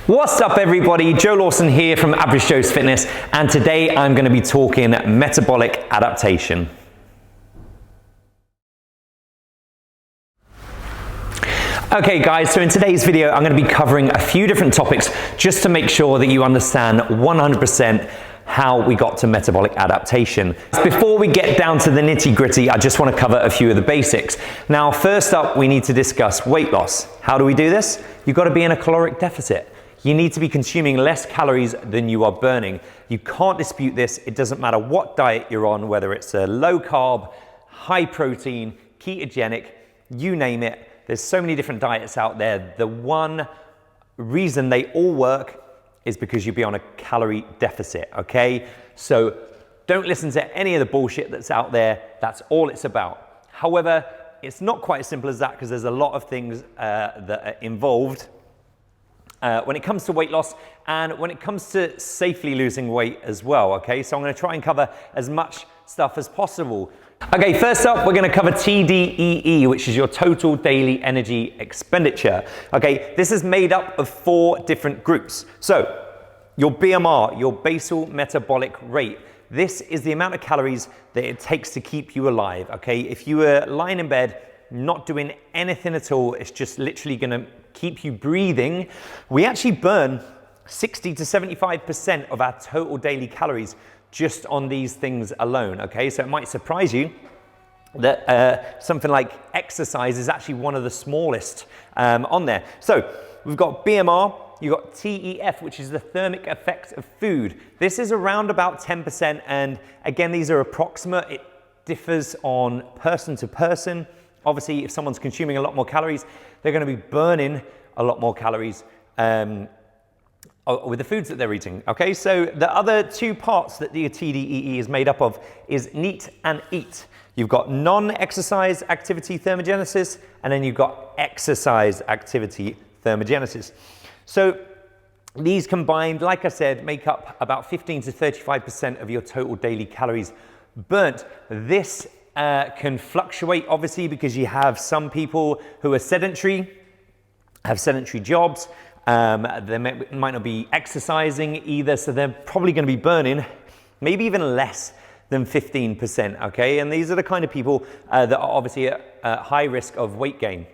What's up everybody, Joe Lawson here from Average Joe's Fitness, and today I'm going to be talking metabolic adaptation. Okay guys, so in today's video I'm going to be covering a few different topics just to make sure that you understand 100% how we got to metabolic adaptation. Before we get down to the nitty-gritty, I just want to cover a few of the basics. Now first up, we need to discuss weight loss. How do we do this? You've got to be in a caloric deficit. You need to be consuming less calories than you are burning. You can't dispute this. It doesn't matter what diet you're on, whether it's a low carb, high protein, ketogenic, you name it. There's so many different diets out there. The one reason they all work is because you'll be on a calorie deficit, okay? So don't listen to any of the bullshit that's out there. That's all it's about. However, it's not quite as simple as that because there's a lot of things that are involved when it comes to weight loss and when it comes to safely losing weight as well, okay? So I'm gonna try and cover as much stuff as possible. Okay, first up, we're gonna cover Tdee, which is your total daily energy expenditure. Okay, this is made up of 4 different groups. So, your BMR, your basal metabolic rate. This is the amount of calories that it takes to keep you alive, okay? If you were lying in bed, not doing anything at all, it's just literally gonna keep you breathing. We actually burn 60 to 75% of our total daily calories just on these things alone, okay? So it might surprise you that something like exercise is actually one of the smallest on there. So we've got BMR, you've got TEF, which is the thermic effect of food. This is around about 10%, and again, these are approximate. It differs on person to person. Obviously, if someone's consuming a lot more calories, they're gonna be burning a lot more calories with the foods that they're eating, okay? So the other 2 parts that the Tdee is made up of is NEAT and EAT. You've got non-exercise activity thermogenesis, and then you've got exercise activity thermogenesis. So these combined, like I said, make up about 15 to 35% of your total daily calories burnt. This can fluctuate, obviously, because you have some people who are sedentary, have sedentary jobs. They might not be exercising either, so they're probably going to be burning maybe even less than 15%, okay? And these are the kind of people that are obviously at high risk of weight gain.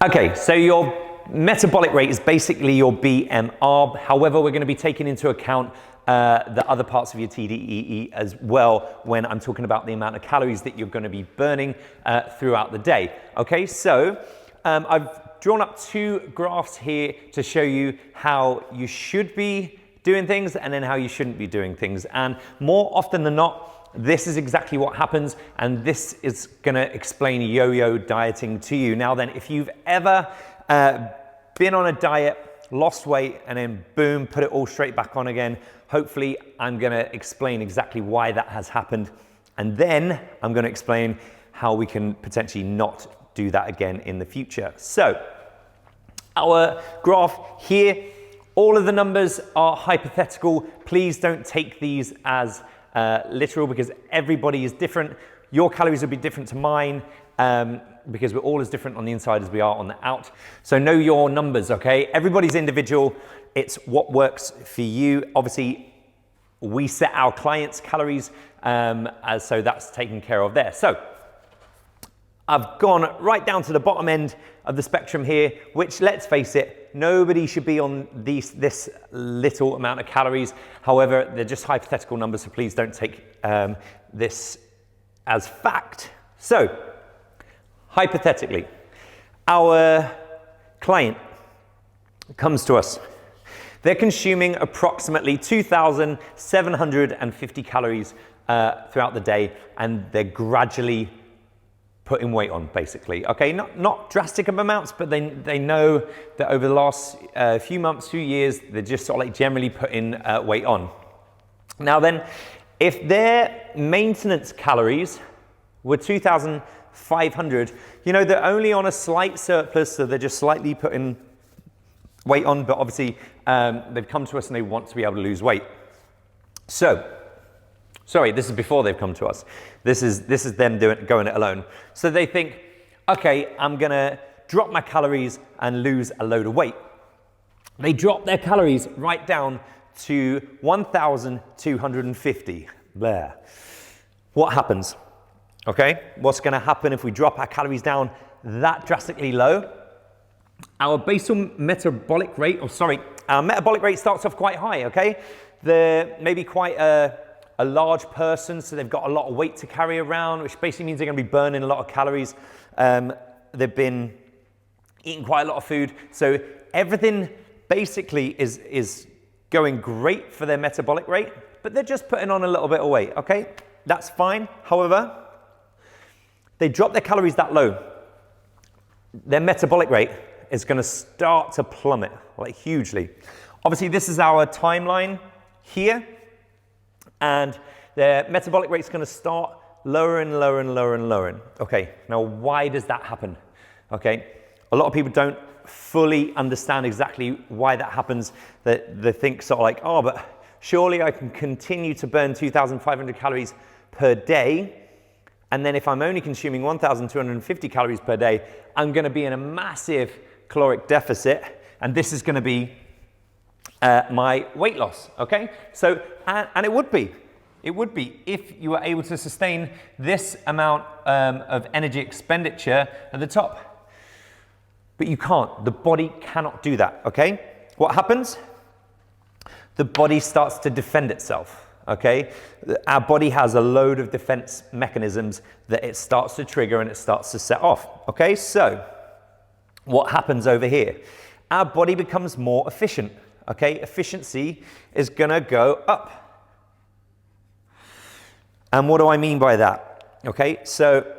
Okay, so your metabolic rate is basically your BMR. However, we're going to be taking into account the other parts of your Tdee as well when I'm talking about the amount of calories that you're going to be burning throughout the day. Okay, so I've drawn up 2 graphs here to show you how you should be doing things and then how you shouldn't be doing things. And more often than not, this is exactly what happens, and this is going to explain yo-yo dieting to you. Now then, if you've ever been on a diet, lost weight, and then boom, put it all straight back on again, hopefully I'm going to explain exactly why that has happened, and then I'm going to explain how we can potentially not do that again in the future. So our graph here, all of the numbers are hypothetical. Please don't take these as literal because everybody is different. Your calories will be different to mine because we're all as different on the inside as we are on the out. So know your numbers, okay? Everybody's individual. It's what works for you. Obviously, we set our clients' calories, so that's taken care of there. So I've gone right down to the bottom end of the spectrum here, which, let's face it, nobody should be on this little amount of calories. However, they're just hypothetical numbers, so please don't take this as fact. So, hypothetically, our client comes to us. They're consuming approximately 2,750 calories throughout the day, and they're gradually putting weight on, basically. Okay, not drastic amounts, but they know that over the last few months, few years, they're just sort of like generally putting weight on. Now then, if their maintenance calories were 2,500, you know, they're only on a slight surplus, so they're just slightly putting weight on, but obviously they've come to us and they want to be able to lose weight. So, sorry, this is before they've come to us. This is them going it alone. So they think, okay, I'm gonna drop my calories and lose a load of weight. they drop their calories right down to 1,250. Blah. What happens? Okay, what's going to happen if we drop our calories down that drastically low? Our basal metabolic rate, our metabolic rate starts off quite high, okay? They're maybe quite a large person, so they've got a lot of weight to carry around, which basically means they're going to be burning a lot of calories. They've been eating quite a lot of food, so everything basically is going great for their metabolic rate, but they're just putting on a little bit of weight, okay? That's fine. However, they drop their calories that low, their metabolic rate is going to start to plummet, like hugely. Obviously, this is our timeline here, and their metabolic rate is going to start lowering, lowering, lowering, lowering. Okay, now why does that happen? Okay, a lot of people don't fully understand exactly why that happens. They think sort of like, oh, but surely I can continue to burn 2,500 calories per day, and then if I'm only consuming 1,250 calories per day, I'm going to be in a massive caloric deficit, and this is going to be my weight loss, okay? So, and it would be if you were able to sustain this amount of energy expenditure at the top. But you can't. The body cannot do that, okay? What happens? The body starts to defend itself, okay? Our body has a load of defense mechanisms that it starts to trigger and it starts to set off, okay? So, what happens over here? Our body becomes more efficient, okay? Efficiency is gonna go up. And what do I mean by that? Okay, so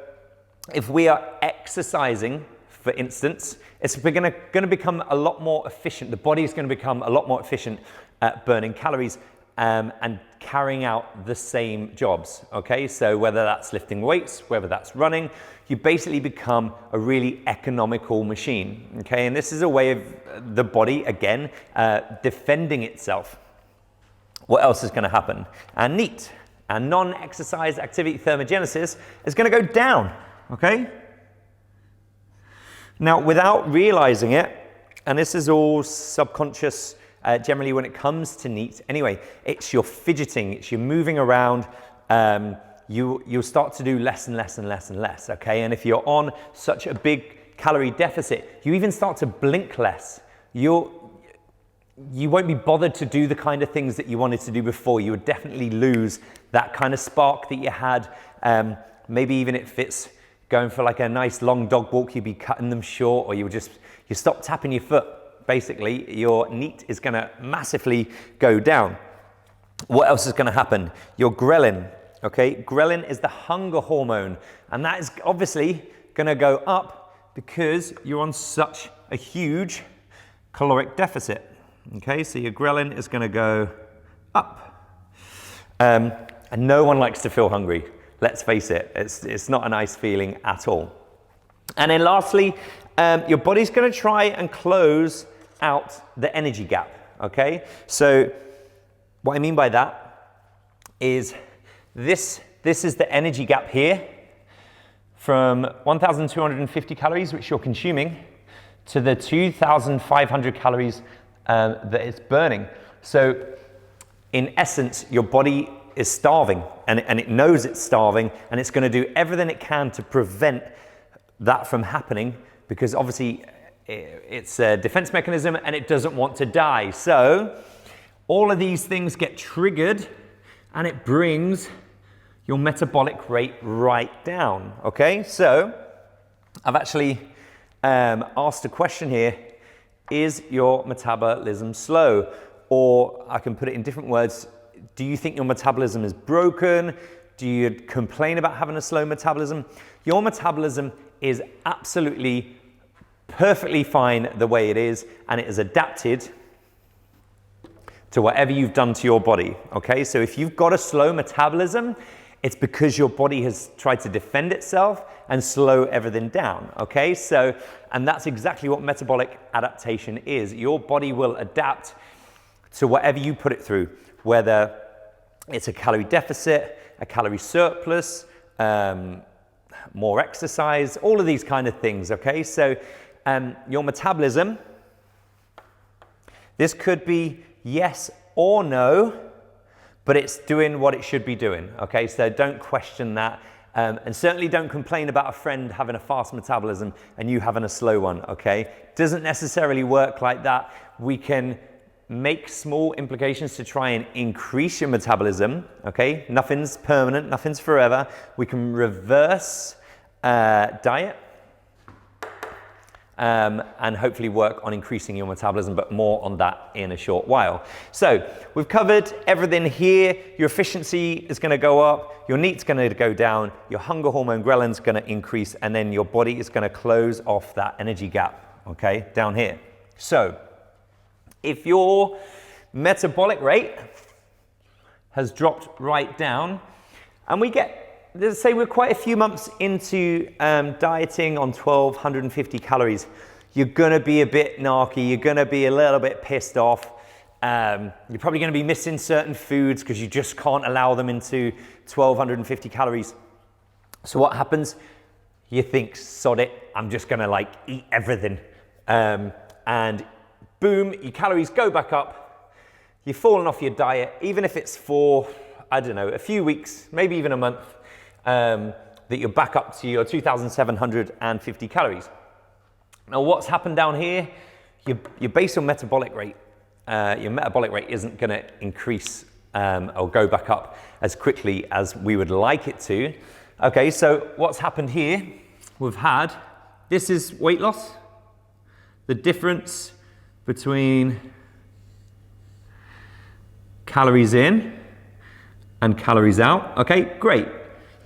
if we are exercising, for instance, it's gonna become a lot more efficient. The body is gonna become a lot more efficient at burning calories and carrying out the same jobs, okay? So whether that's lifting weights, whether that's running, you basically become a really economical machine, okay? And this is a way of the body, again, defending itself. What else is gonna happen? And NEAT, and non-exercise activity thermogenesis, is gonna go down, okay? Now, without realizing it, and this is all subconscious generally when it comes to NEAT, anyway, it's your fidgeting, it's your moving around, you'll start to do less and less and less and less, okay? And if you're on such a big calorie deficit, you even start to blink less. You won't be bothered to do the kind of things that you wanted to do before. You would definitely lose that kind of spark that you had. Maybe even if it's going for like a nice long dog walk, you'd be cutting them short, or you stop tapping your foot. Basically, your NEAT is going to massively go down. What else is going to happen? Your ghrelin, okay? Ghrelin is the hunger hormone, and that is obviously going to go up because you're on such a huge caloric deficit, okay? So your ghrelin is going to go up. And no one likes to feel hungry. Let's face it, it's not a nice feeling at all. And then lastly, your body's going to try and close out the energy gap, okay? So what I mean by that is this is the energy gap here from 1,250 calories, which you're consuming, to the 2,500 calories that it's burning. So in essence, your body is starving, and it knows it's starving, and it's going to do everything it can to prevent that from happening, because obviously it's a defense mechanism and it doesn't want to die. So all of these things get triggered and it brings your metabolic rate right down, okay? So I've actually asked a question here: is your metabolism slow? Or I can put it in different words: do you think your metabolism is broken? Do you complain about having a slow metabolism? Your metabolism is absolutely perfectly fine the way it is, and it is adapted to whatever you've done to your body, okay? So if you've got a slow metabolism, it's because your body has tried to defend itself and slow everything down, okay? So, and that's exactly what metabolic adaptation is. Your body will adapt to whatever you put it through, whether it's a calorie deficit, a calorie surplus, more exercise, all of these kind of things, okay? So your metabolism This could be yes or no, but it's doing what it should be doing, okay? So don't question that. And certainly don't complain about a friend having a fast metabolism and you having a slow one, okay? Doesn't necessarily work like that. We can make small implications to try and increase your metabolism, okay? Nothing's permanent, nothing's forever. We can reverse diet and hopefully work on increasing your metabolism, but more on that in a short while. So we've covered everything here. Your efficiency is going to go up, your NEAT's going to go down, your hunger hormone ghrelin's going to increase, and then your body is going to close off that energy gap, okay, down here. So if your metabolic rate has dropped right down, and we get, let's say we're quite a few months into dieting on 1,250 calories, you're gonna be a bit narky, you're gonna be a little bit pissed off, you're probably gonna be missing certain foods because you just can't allow them into 1,250 calories. So what happens? You think, sod it, I'm just gonna like eat everything. And boom, your calories go back up, you've fallen off your diet, even if it's for, I don't know, a few weeks, maybe even a month, that you're back up to your 2,750 calories. Now what's happened down here, your basal metabolic rate, your metabolic rate isn't gonna increase or go back up as quickly as we would like it to. Okay, so what's happened here, we've had, this is weight loss, the difference between calories in and calories out. Okay, great.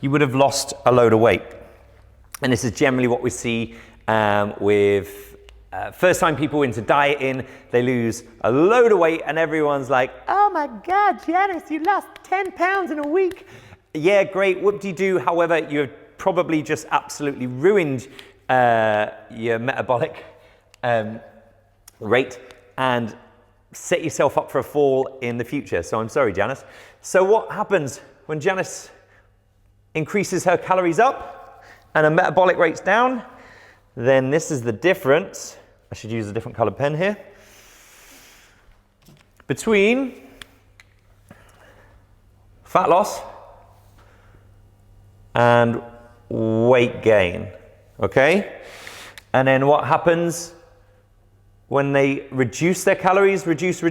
You would have lost a load of weight. And this is generally what we see with first-time people into dieting. They lose a load of weight and everyone's like, oh my God, Janice, you lost 10 pounds in a week. Yeah, great, whoop-de-doo. However, you've probably just absolutely ruined your metabolic rate and set yourself up for a fall in the future. So I'm sorry, Janice. So what happens when Janice increases her calories up and her metabolic rate's down? Then this is the difference. I should use a different colored pen here. Between fat loss and weight gain, okay? And then what happens when they reduce their calories, reduce,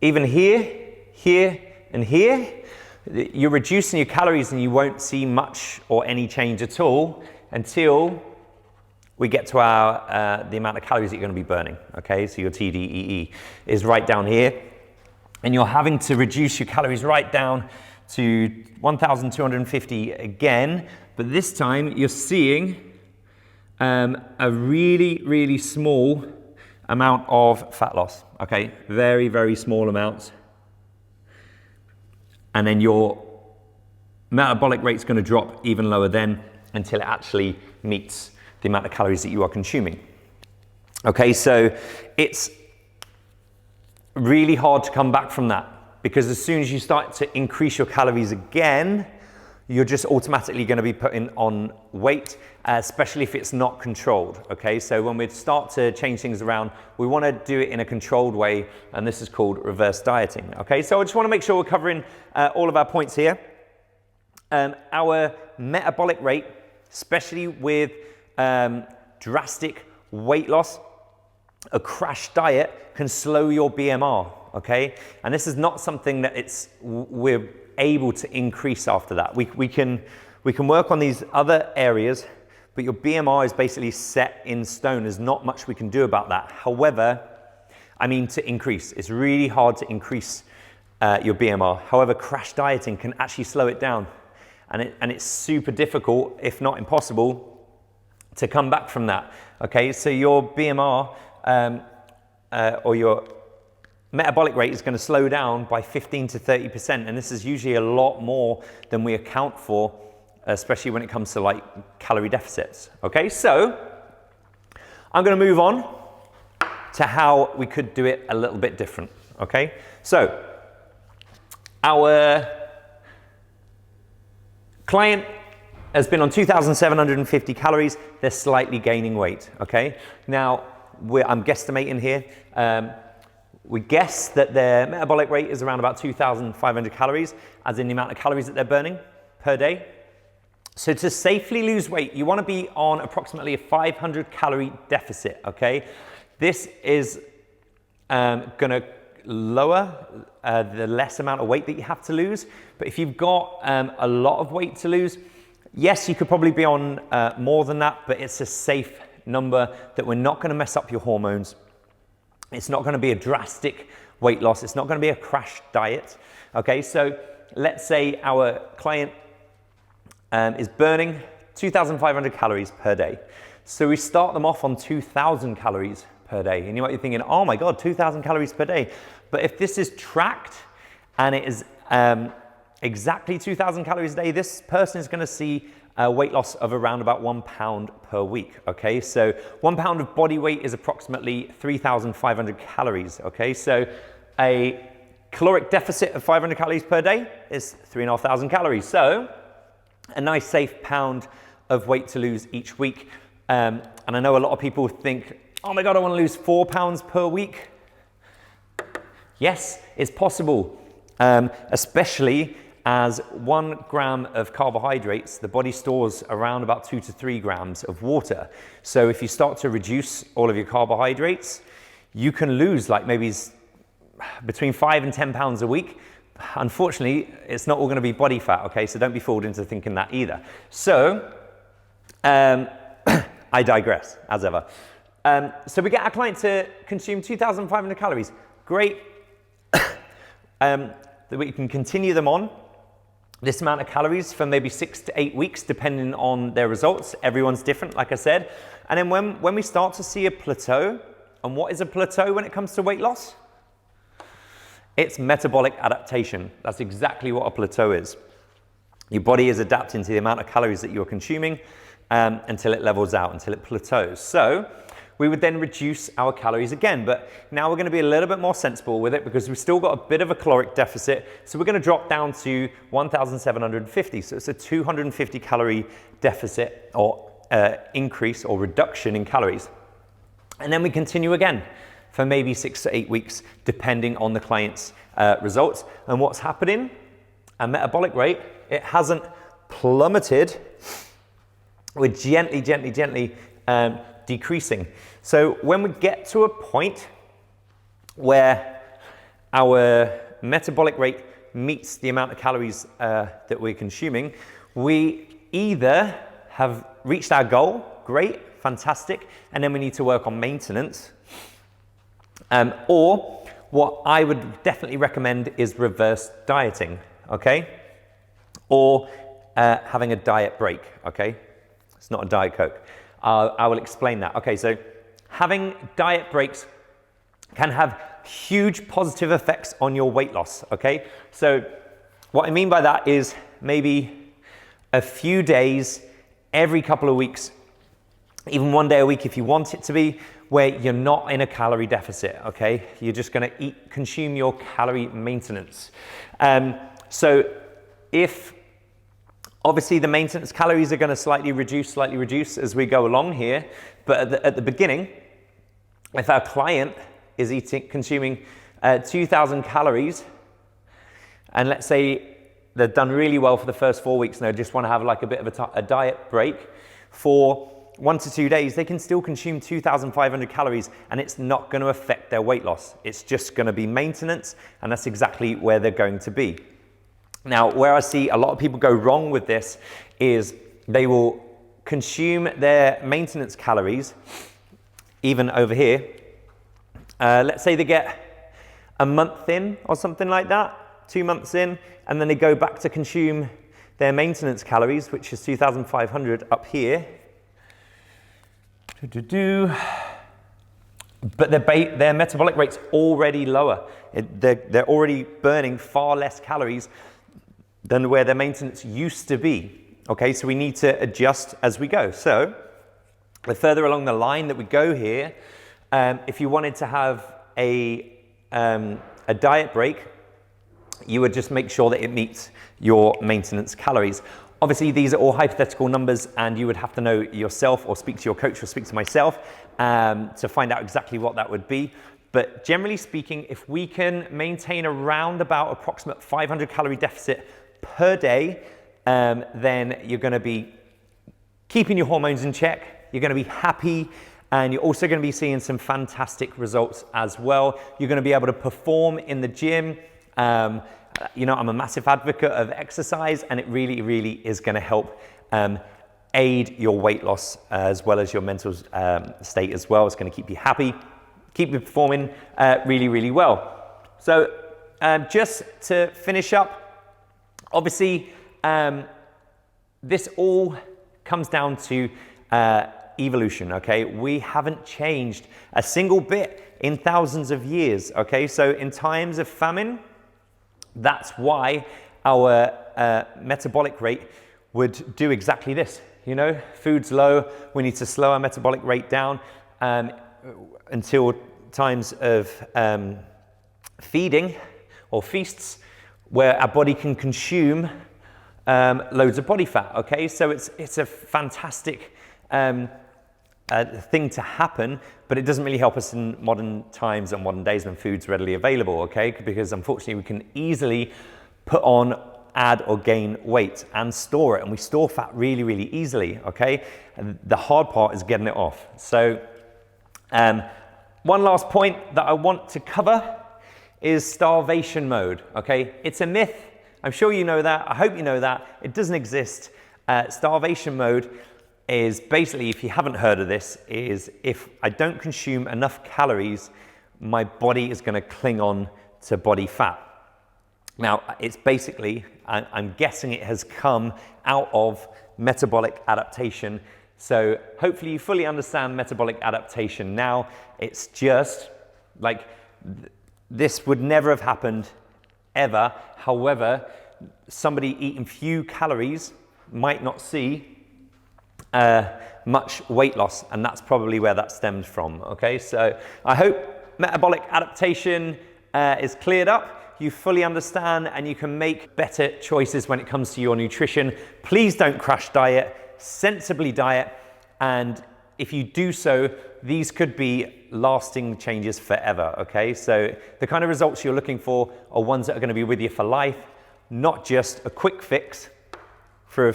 even here, and here, you're reducing your calories and you won't see much or any change at all until we get to our, the amount of calories that you're gonna be burning, okay? So your Tdee is right down here, and you're having to reduce your calories right down to 1,250 again, but this time you're seeing a really, really small amount of fat loss, okay? Very, very small amounts. And then your metabolic rate's gonna drop even lower then until it actually meets the amount of calories that you are consuming. Okay, so it's really hard to come back from that because as soon as you start to increase your calories again, you're just automatically going to be putting on weight, especially if it's not controlled, okay? So when we start to change things around, we want to do it in a controlled way, and this is called reverse dieting, okay? So I just want to make sure we're covering all of our points here. Our metabolic rate, especially with drastic weight loss, a crash diet can slow your BMR, okay? And this is not something that we're able to increase after that. We can work on these other areas, but your BMR is basically set in stone. There's not much we can do about that. However, I mean to increase. It's really hard to increase your BMR. However, crash dieting can actually slow it down. And it's super difficult, if not impossible, to come back from that. Okay, so your BMR or your metabolic rate is going to slow down by 15 to 30%, and this is usually a lot more than we account for, especially when it comes to like calorie deficits. Okay, so I'm going to move on to how we could do it a little bit different. Okay, so our client has been on 2,750 calories. They're slightly gaining weight. Okay, now I'm guesstimating here. We guess that their metabolic rate is around about 2,500 calories, as in the amount of calories that they're burning per day. So to safely lose weight, you want to be on approximately a 500 calorie deficit, okay? This is going to lower the less amount of weight that you have to lose. But if you've got a lot of weight to lose, yes, you could probably be on more than that, but it's a safe number that we're not going to mess up your hormones. It's not going to be a drastic weight loss. It's not going to be a crash diet. Okay, so let's say our client is burning 2,500 calories per day. So we start them off on 2,000 calories per day. And you might be thinking, oh my God, 2,000 calories per day. But if this is tracked and it is exactly 2,000 calories a day, this person is going to see a weight loss of around about 1 pound per week, okay? So 1 pound of body weight is approximately 3,500 calories, okay? So a caloric deficit of 500 calories per day is 3,500 calories. So a nice safe pound of weight to lose each week. And I know a lot of people think, oh my God, I want to lose 4 pounds per week. Yes, it's possible, especially as 1 gram of carbohydrates, the body stores around about 2 to 3 grams of water. So if you start to reduce all of your carbohydrates, you can lose like maybe between 5 and 10 pounds a week. Unfortunately, it's not all going to be body fat, okay? So don't be fooled into thinking that either. So I digress, as ever. So we get our client to consume 2,500 calories. Great. That we can continue them on this amount of calories for maybe 6 to 8 weeks, depending on their results. Everyone's different, like I said. And then when we start to see a plateau, and what is a plateau when it comes to weight loss? It's metabolic adaptation. That's exactly what a plateau is. Your body is adapting to the amount of calories that you're consuming until it levels out, until it plateaus. So we would then reduce our calories again, but now we're going to be a little bit more sensible with it because we've still got a bit of a caloric deficit. So we're going to drop down to 1,750. So it's a 250 calorie deficit or increase or reduction in calories. And then we continue again for maybe 6 to 8 weeks, depending on the client's results. And what's happening? Our metabolic rate, it hasn't plummeted. We're gently decreasing. So when we get to a point where our metabolic rate meets the amount of calories that we're consuming, we either have reached our goal, great, fantastic, and then we need to work on maintenance, or what I would definitely recommend is reverse dieting, okay? Or having a diet break, okay? It's not a Diet Coke. I will explain that. Okay, so having diet breaks can have huge positive effects on your weight loss, okay? So what I mean by that is maybe a few days every couple of weeks, even 1 day a week if you want it to be, where you're not in a calorie deficit, okay? You're just gonna consume your calorie maintenance. So if obviously the maintenance calories are gonna slightly reduce as we go along here, but at the beginning, if our client is consuming 2,000 calories, and let's say they've done really well for the first 4 weeks and they just wanna have like a bit of a diet break for 1 to 2 days, they can still consume 2,500 calories and it's not going to affect their weight loss. It's just going to be maintenance, and that's exactly where they're going to be. Now, where I see a lot of people go wrong with this is they will consume their maintenance calories, even over here. Let's say they get a month in or something like that, 2 months in, and then they go back to consume their maintenance calories, which is 2,500 up here. But their metabolic rate's already lower. They're already burning far less calories than where their maintenance used to be. Okay, so we need to adjust as we go. So the further along the line that we go here, if you wanted to have a diet break, you would just make sure that it meets your maintenance calories. Obviously, these are all hypothetical numbers, and you would have to know yourself or speak to your coach or speak to myself to find out exactly what that would be. But generally speaking, if we can maintain around about approximate 500 calorie deficit per day, then you're going to be keeping your hormones in check, you're going to be happy, and you're also going to be seeing some fantastic results as well. You're going to be able to perform in the gym. You know, I'm a massive advocate of exercise, and it really, really is going to help aid your weight loss as well as your mental state as well. It's going to keep you happy, keep you performing really, really well. So just to finish up, obviously, this all comes down to evolution, okay? We haven't changed a single bit in thousands of years, okay? So in times of famine, that's why our metabolic rate would do exactly this. You know, food's low, we need to slow our metabolic rate down until times of feeding or feasts where our body can consume loads of body fat, okay? So it's a fantastic thing to happen, but it doesn't really help us in modern times and modern days when food's readily available, okay? Because unfortunately we can easily put on, add or gain weight and store it, and we store fat really, really easily, okay? And the hard part is getting it off. So one last point that I want to cover is starvation mode, okay? It's a myth. I'm sure you know that. I hope you know that. It doesn't exist. Starvation mode is basically, if you haven't heard of this, is if I don't consume enough calories, my body is going to cling on to body fat. Now, it's basically, I'm guessing it has come out of metabolic adaptation. So hopefully you fully understand metabolic adaptation now. It's just like this would never have happened ever. However, somebody eating few calories might not see much weight loss, and that's probably where that stems from, okay? So I hope metabolic adaptation is cleared up, you fully understand, and you can make better choices when it comes to your nutrition. Please don't crash diet, sensibly diet, and if you do so, these could be lasting changes forever, okay? So the kind of results you're looking for are ones that are going to be with you for life, not just a quick fix for a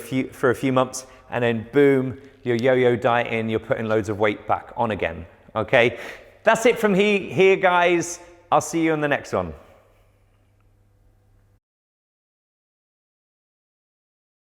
few months, and then boom, you're yo-yo dieting, you're putting loads of weight back on again, okay? That's it from here, guys. I'll see you in the next one.